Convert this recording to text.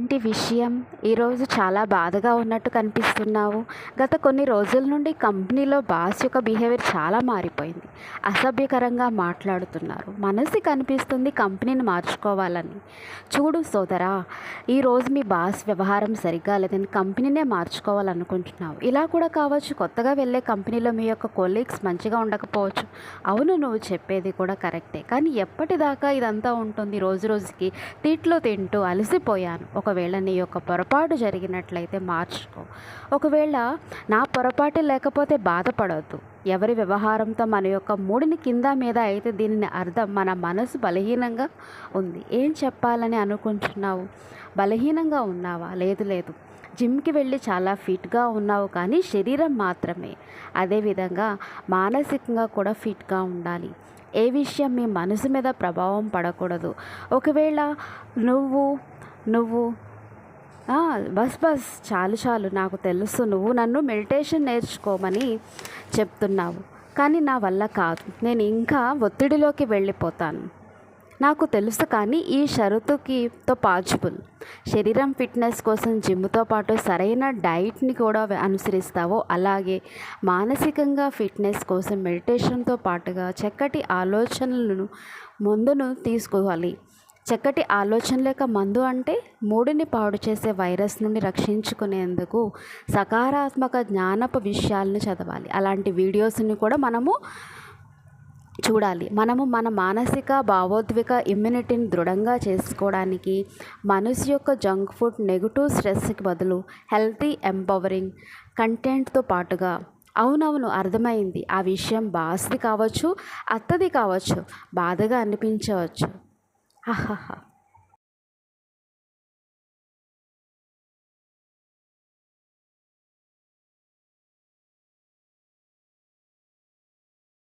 ఏంటి విషయం? ఈరోజు చాలా బాధగా ఉన్నట్టు కనిపిస్తున్నావు. గత కొన్ని రోజుల నుండి కంపెనీలో బాస్ యొక్క బిహేవియర్ చాలా మారిపోయింది. అసభ్యకరంగా మాట్లాడుతున్నారు. మనసుకి అనిపిస్తుంది కంపెనీని మార్చుకోవాలని. చూడు సోదరా, ఈరోజు మీ బాస్ వ్యవహారం సరిగ్గా లేదని కంపెనీనే మార్చుకోవాలనుకుంటున్నావు. ఇలా కూడా కావచ్చు, కొత్తగా వెళ్ళే కంపెనీలో మీ యొక్క కొలీగ్స్ మంచిగా ఉండకపోవచ్చు. అవును, నువ్వు చెప్పేది కూడా కరెక్టే. కానీ ఎప్పటిదాకా ఇదంతా ఉంటుంది? రోజు రోజుకి తిట్లు తింటూ అలసిపోయాను. ఒకవేళ నీ యొక్క పొరపాటు జరిగినట్లయితే మార్చుకో. ఒకవేళ నా పొరపాటు లేకపోతే బాధపడవద్దు. ఎవరి వ్యవహారంతో మన యొక్క మూడిని కింద మీద అయితే దీనిని అర్థం మన మనసు బలహీనంగా ఉంది. ఏం చెప్పాలని అనుకుంటున్నావు? బలహీనంగా ఉన్నావా? లేదు లేదు, జిమ్కి వెళ్ళి చాలా ఫిట్గా ఉన్నావు, కానీ శరీరం మాత్రమే. అదేవిధంగా మానసికంగా కూడా ఫిట్గా ఉండాలి. ఏ విషయం మీ మనసు మీద ప్రభావం పడకూడదు. ఒకవేళ నువ్వు నువ్వు బస్ చాలు చాలు, నాకు తెలుసు నువ్వు నన్ను మెడిటేషన్ నేర్చుకోమని చెప్తున్నావు, కానీ నా వల్ల కాదు. నేను ఇంకా ఒత్తిడిలోకి వెళ్ళిపోతాను. నాకు తెలుసు, కానీ ఈ షరతుతో పాజిబుల్. శరీరం ఫిట్నెస్ కోసం జిమ్తో పాటు సరైన డైట్ని కూడా అనుసరిస్తావో, అలాగే మానసికంగా ఫిట్నెస్ కోసం మెడిటేషన్తో పాటుగా చక్కటి ఆలోచనలను ముందును తీసుకోవాలి. చక్కటి ఆలోచన లేక మందు అంటే మూడిని పాడు చేసే వైరస్ నుండి రక్షించుకునేందుకు సకారాత్మక జ్ఞానపు విషయాలను చదవాలి. అలాంటి వీడియోస్ని కూడా మనము చూడాలి. మనము మన మానసిక భావోద్వేగ ఇమ్యూనిటీని దృఢంగా చేసుకోవడానికి మనసు యొక్క జంక్ ఫుడ్, నెగిటివ్ స్ట్రెస్కి బదులు హెల్తీ ఎంపవరింగ్ కంటెంట్తో పాటుగా అవునవును, అర్థమైంది. ఆ విషయం బాస్ది కావచ్చు, అత్తది కావచ్చు, బాధగా అనిపించవచ్చు.